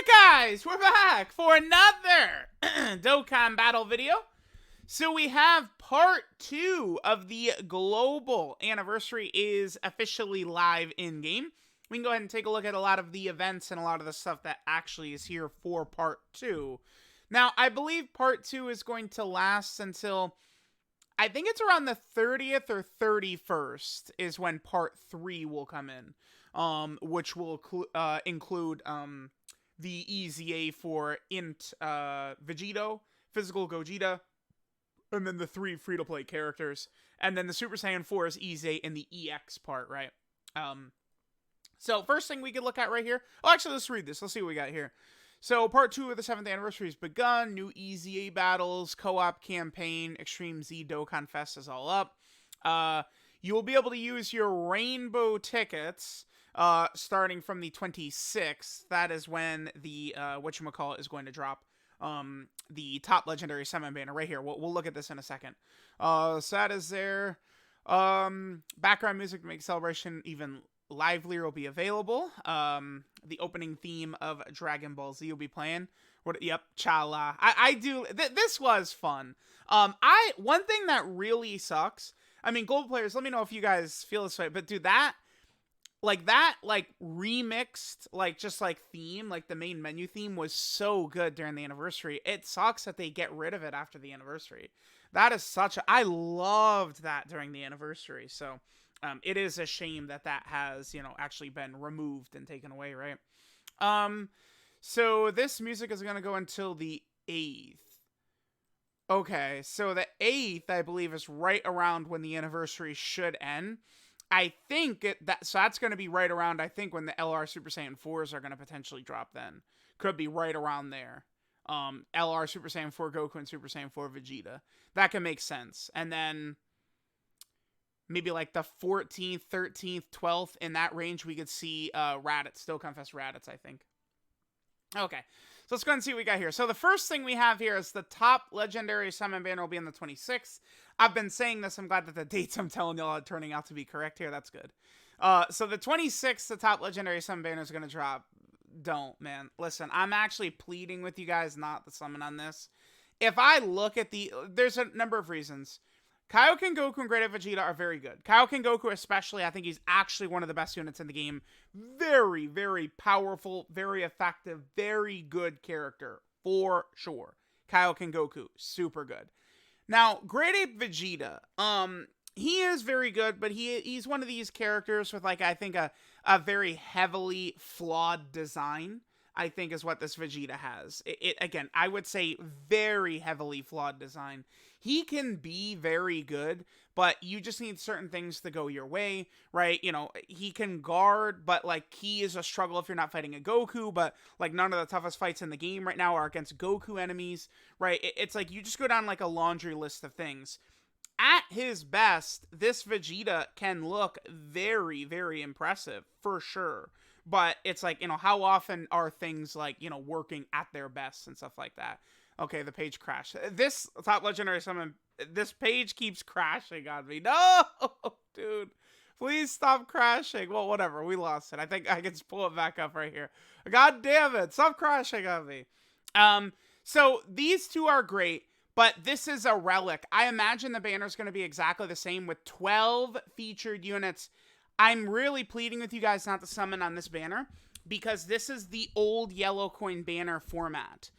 Guys, we're back for another Dokkan battle video. So we have part 2 of the global anniversary is officially live in-game. We can go ahead and take a look at a lot of the events and a lot of the stuff that actually is here for part 2. Now, I believe part 2 is going to last until, I think it's around the 30th or 31st is when part 3 will come in. Which will include the EZA for Int Vegito, Physical Gogeta, and then the 3 free-to-play characters. And then the Super Saiyan 4 is EZA in the EX part, right? So first thing we could look at right here. Oh, actually, let's read this. Let's see what we got here. So part 2 of the 7th anniversary has begun. New EZA battles, co-op campaign, Extreme Z Dokkan Fest is all up. You will be able to use your rainbow tickets starting from the 26th. That is when the whatchamacallit is going to drop. The top legendary summon banner right here. We'll look at this in a second. So that is there. Background music to make celebration even livelier will be available. The opening theme of Dragon Ball Z will be playing. Yep, Chala. I do. This was fun. One thing that really sucks. I mean, global players, let me know if you guys feel this way. But dude, that remixed, theme, like the main menu theme was so good during the anniversary. It sucks that they get rid of it after the anniversary. That is I loved that during the anniversary. So, it is a shame that has, actually been removed and taken away, right? So this music is going to go until the 8th. Okay, so the 8th, I believe, is right around when the anniversary should end. I think so that's going to be right around, I think, when the LR Super Saiyan 4s are going to potentially drop then. Could be right around there. LR Super Saiyan 4 Goku and Super Saiyan 4 Vegeta. That can make sense. And then maybe like the 14th, 13th, 12th, in that range, we could see Raditz, Dokkan Fest Raditz, I think. Okay, so let's go ahead and see what we got here. So the first thing we have here is the top legendary summon banner will be on the 26th. I've been saying this. I'm glad that the dates I'm telling y'all are turning out to be correct here. That's good. So the 26th, the top legendary summon banner is going to drop. Don't, man. Listen, I'm actually pleading with you guys not to summon on this. If I look at there's a number of reasons. Kaioken Goku and Great Ape Vegeta are very good. Kaioken Goku especially, I think he's actually one of the best units in the game. Very, very powerful, very effective, very good character, for sure. Kaioken Goku, super good. Now, Great Ape Vegeta, he is very good, but he's one of these characters with, I think, a very heavily flawed design, I think, is what this Vegeta has. Again, I would say very heavily flawed design. He can be very good, but you just need certain things to go your way, right? He can guard, but, he is a struggle if you're not fighting a Goku, but, none of the toughest fights in the game right now are against Goku enemies, right? It's you just go down, a laundry list of things. At his best, this Vegeta can look very, very impressive, for sure. But it's how often are things working at their best and stuff like that? Okay, the page crashed. This top legendary summon, this page keeps crashing on me. No, dude, please stop crashing. Well, whatever, we lost it. I think I can just pull it back up right here. God damn it, stop crashing on me. So these two are great, but this is a relic. I imagine the banner is going to be exactly the same with 12 featured units. I'm really pleading with you guys not to summon on this banner because this is the old yellow coin banner format.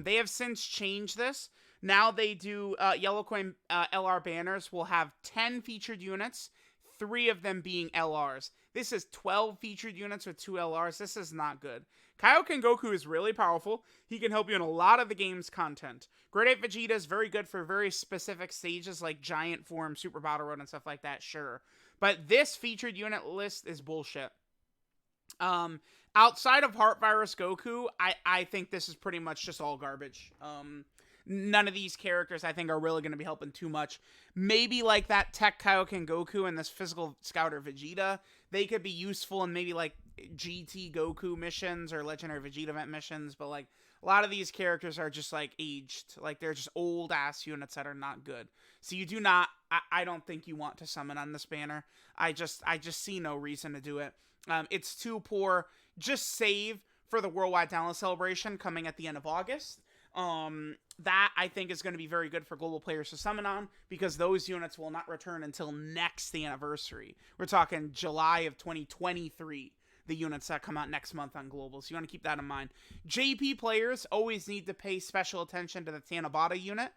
They have since changed this. Now they do yellow coin LR banners will have 10 featured units, 3 of them being LRs. This is 12 featured units with 2 LRs. This is not good. Kaioken Goku is really powerful. He can help you in a lot of the game's content. Great Ape Vegeta is very good for very specific stages like Giant Form, Super Battle Road, and stuff like that, sure. But this featured unit list is bullshit. Outside of Heart Virus Goku, I think this is pretty much just all garbage. None of these characters, I think, are really going to be helping too much. Maybe that Tech Kaioken Goku and this Physical Scouter Vegeta, they could be useful in maybe GT Goku missions or Legendary Vegeta event missions, but a lot of these characters are just aged. They're just old ass units that are not good. So you do not, I don't think you want to summon on this banner. I just see no reason to do it. It's too poor. Just save for the Worldwide Download Celebration coming at the end of August. That I think is going to be very good for global players to summon on, because those units will not return until next anniversary. We're talking July of 2023, the units that come out next month on global, so you want to keep that in mind. JP players always need to pay special attention to the Tanabata unit.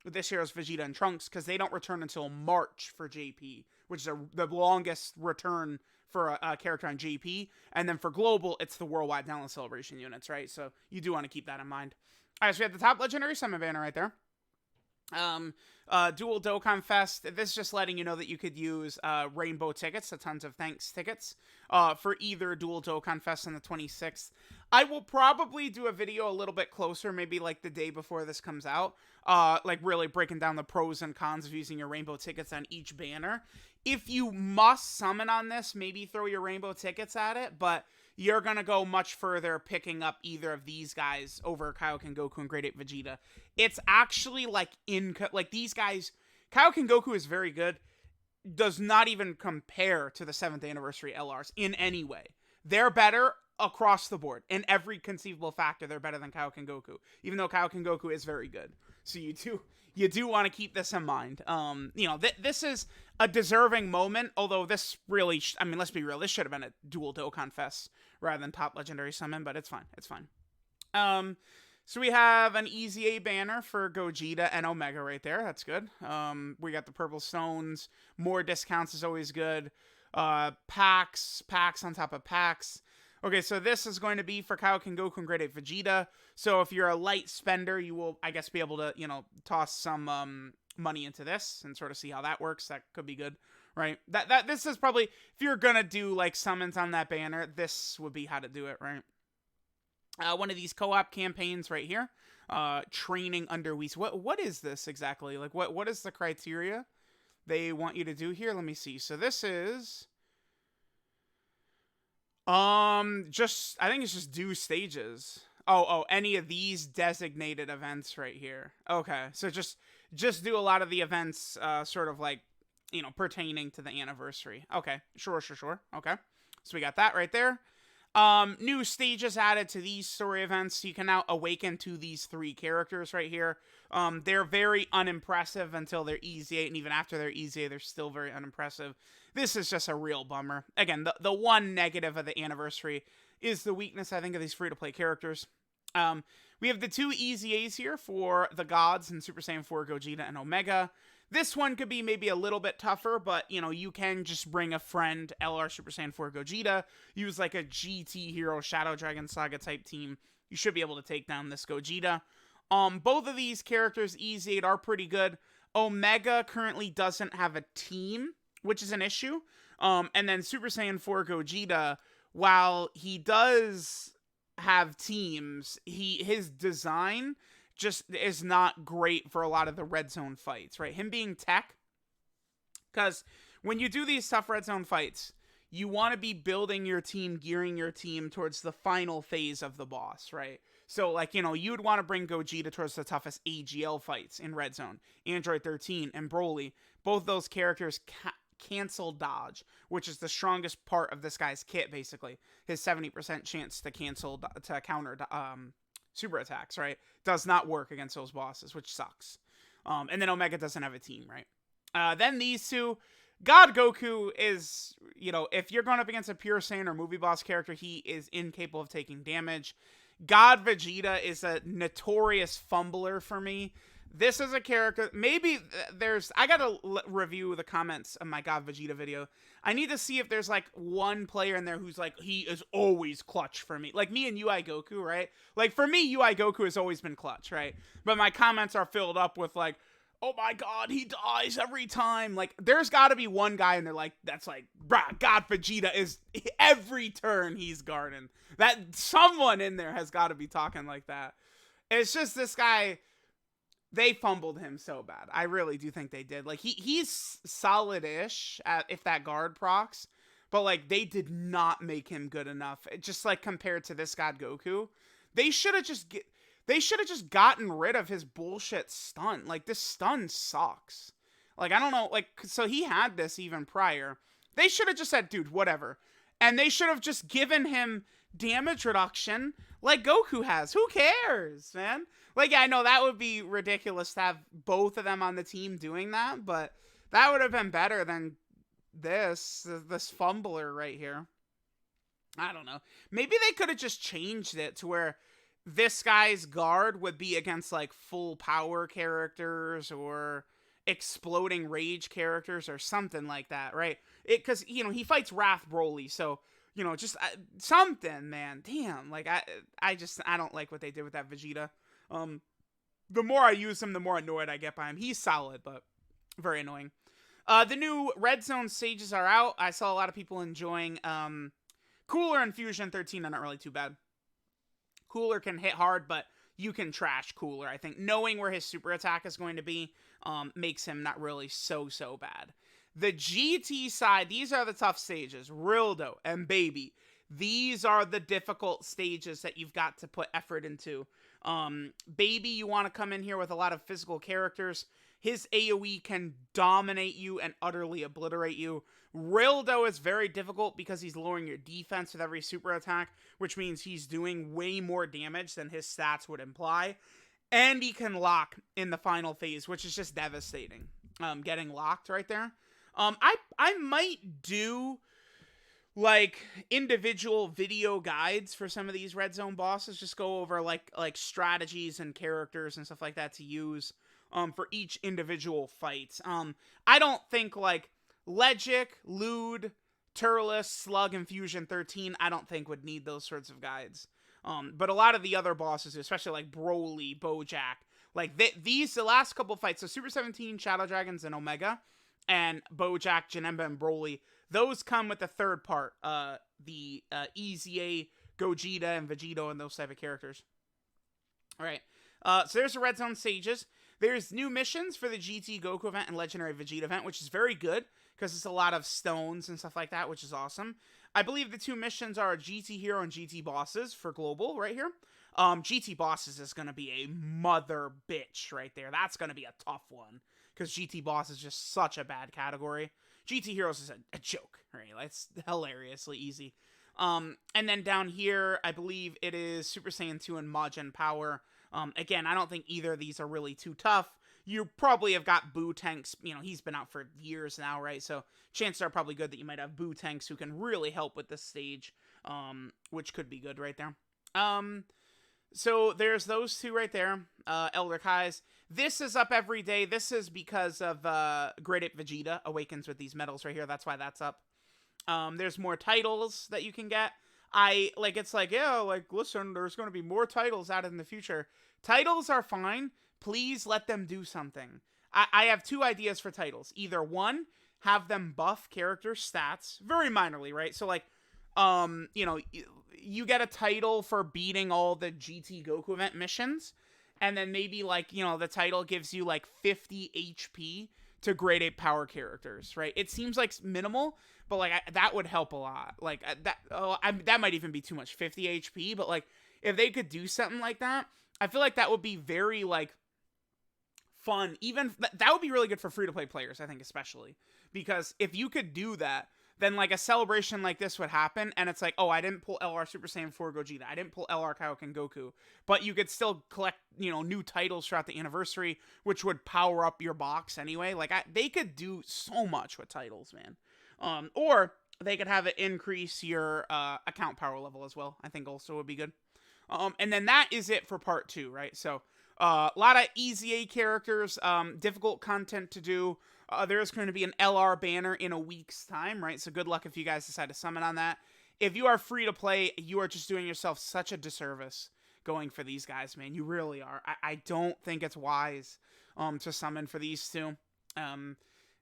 This year's Vegeta and Trunks, because they don't return until March for JP, which is the longest return for a character on JP. And then for global, it's the Worldwide Download Celebration units, right? So you do want to keep that in mind. All right, so we have the top legendary summon banner right there. Dual Dokkan Fest. This is just letting you know that you could use rainbow tickets, the tons of thanks tickets, for either Dual Dokkan Fest on the 26th. I will probably do a video a little bit closer, maybe like the day before this comes out, like really breaking down the pros and cons of using your rainbow tickets on each banner. If you must summon on this, maybe throw your rainbow tickets at it, but you're going to go much further picking up either of these guys over Kaioken Goku and Grade 8 Vegeta. It's actually like these guys, Kaioken Goku is very good, does not even compare to the 7th anniversary LRs in any way. They're better across the board. In every conceivable factor, they're better than Kaioken Goku, even though Kaioken Goku is very good. So you do want to keep this in mind. This is a deserving moment, although this really, let's be real, this should have been a Dual Dokkan Fest rather than top legendary summon, but it's fine. It's fine. So we have an EZA banner for Gogeta and Omega right there. That's good. We got the purple stones. More discounts is always good. Packs on top of packs. Okay, so this is going to be for Kaioken Goku and Grade 8 Vegeta. So if you're a light spender, you will, I guess, be able to, toss some money into this and sort of see how that works. That could be good, right? This is probably, if you're gonna do like summons on that banner, this would be how to do it, right? One of these co-op campaigns right here. Training under Whis. What is this exactly? Like, what is the criteria they want you to do here? Let me see. So this is I think it's just do stages. Oh, any of these designated events right here. Okay, so just do a lot of the events, sort of like, pertaining to the anniversary. Okay, sure. Okay, so we got that right there. New stages added to these story events. You can now awaken to these 3 characters right here. They're very unimpressive until they're EZA, and even after they're EZA, they're still very unimpressive. This is just a real bummer. Again, the one negative of the anniversary is the weakness, I think, of these free-to-play characters. We have the 2 EZAs here for the Gods and Super Saiyan 4 Gogeta and Omega. This one could be maybe a little bit tougher, but, you can just bring a friend, LR Super Saiyan 4 Gogeta, use like a GT Hero Shadow Dragon Saga type team. You should be able to take down this Gogeta. Both of these characters, EZ8, are pretty good. Omega currently doesn't have a team, which is an issue. And then Super Saiyan 4 Gogeta, while he does have teams, his design just is not great for a lot of the red zone fights, right? Him being tech, because when you do these tough red zone fights, you want to be building your team, gearing your team towards the final phase of the boss, right? So, like, you'd want to bring Gogeta towards the toughest AGL fights in red zone. Android 13 and Broly, both those characters cancel dodge, which is the strongest part of this guy's kit, basically. His 70% chance to counter super attacks, right? Does not work against those bosses, which sucks. And then Omega doesn't have a team, right? Then these 2, God Goku is, if you're going up against a pure Saiyan or movie boss character, he is incapable of taking damage. God Vegeta is a notorious fumbler for me. This is a character, maybe I gotta review the comments of my God Vegeta video. I need to see if there's like one player in there who's like, he is always clutch for me. Like me and UI Goku, right? Like for me, UI Goku has always been clutch, right? But my comments are filled up with like, oh my God, he dies every time. Like there's gotta be one guy in there like, that's like, bruh, God Vegeta is every turn he's guarding. That someone in there has gotta be talking like that. It's just this guy. They fumbled him so bad. I really do think they did. Like, he's solid-ish if that guard procs, but, like, they did not make him good enough. Just, like, compared to this God Goku. They should have just gotten rid of his bullshit stun. Like, this stun sucks. Like, I don't know. Like, so he had this even prior. They should have just said, dude, whatever. And they should have just given him damage reduction like Goku has. Who cares, man? Like, yeah, I know that would be ridiculous to have both of them on the team doing that, but that would have been better than this fumbler right here. I don't know. Maybe they could have just changed it to where this guy's guard would be against like full power characters or exploding rage characters or something like that, right? Because he fights Wrath Broly, so just something, man. Damn, like I don't like what they did with that Vegeta. The more I use him, the more annoyed I get by him. He's solid, but very annoying. The new Red Zone stages are out. I saw a lot of people enjoying Cooler and Fusion 13 are not really too bad. Cooler can hit hard, but you can trash Cooler. I think knowing where his super attack is going to be makes him not really so bad. The GT side, these are the tough stages. Rildo and Baby. These are the difficult stages that you've got to put effort into. Baby, you want to come in here with a lot of physical characters. His AoE can dominate you and utterly obliterate you. Rildo is very difficult because he's lowering your defense with every super attack, which means he's doing way more damage than his stats would imply. And he can lock in the final phase, which is just devastating. Getting locked right there. I might do like individual video guides for some of these Red Zone bosses. Just go over like strategies and characters and stuff like that to use for each individual fight. I don't think like Legic, Lude, Turles, Slug, and Fusion 13, I don't think would need those sorts of guides. But a lot of the other bosses, especially like Broly, Bojack, like the last couple fights, so Super 17, Shadow Dragons, and Omega, and Bojack, Janemba, and Broly, those come with the third part, the EZA, Gogeta, and Vegito, and those type of characters. Alright, so there's the Red Zone stages. There's new missions for the GT Goku event and Legendary Vegeta event, which is very good, because it's a lot of stones and stuff like that, which is awesome. I believe the two missions are GT Hero and GT Bosses for Global right here. GT Bosses is going to be a mother bitch right there. That's going to be a tough one, because GT Boss is just such a bad category. GT Heroes is a joke, right? It's hilariously easy. And then down here, I believe it is Super Saiyan 2 and Majin Power. Again, I don't think either of these are really too tough. You probably have got Boo Tanks. He's been out for years now, right? So chances are probably good that you might have Boo Tanks who can really help with this stage, which could be good right there. So there's those two right there. Elder Kai's. This is up every day. This is because of Great Ape Vegeta awakens with these medals right here. That's why that's up. There's more titles that you can get. Listen, there's going to be more titles out in the future. Titles are fine. Please let them do something. I have two ideas for titles. Either one, have them buff character stats very minorly, right? So you get a title for beating all the GT Goku event missions, and then maybe the title gives you 50 HP to Great Ape Power characters, right? It seems like minimal, but that would help a lot. That might even be too much, 50 HP, but if they could do something like that, I feel like that would be very fun. Even that would be really good for free-to-play players, I think, especially because if you could do that, then a celebration like this would happen, and it's I didn't pull LR Super Saiyan 4 Gogeta, I didn't pull LR Kaioken Goku, but you could still collect new titles throughout the anniversary, which would power up your box anyway. They could do so much with titles, man. Or they could have it increase your account power level as well. I think also would be good. And then that is it for part 2, right? So a lot of EZA characters, difficult content to do. There's going to be an LR banner in a week's time, right? So good luck if you guys decide to summon on that. If you are free to play, you are just doing yourself such a disservice going for these guys, man. You really are. I don't think it's wise to summon for these two.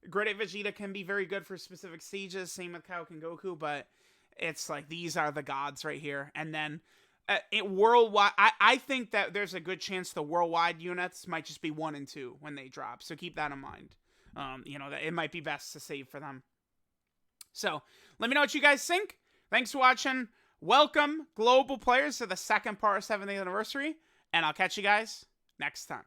Great Ape Vegeta can be very good for specific stages, same with Kaioken Goku, but it's these are the gods right here. And then worldwide, I think that there's a good chance the worldwide units might just be 1 and 2 when they drop, so keep that in mind. That it might be best to save for them. So, let me know what you guys think. Thanks for watching. Welcome, global players, to the second part of 7th anniversary, and I'll catch you guys next time.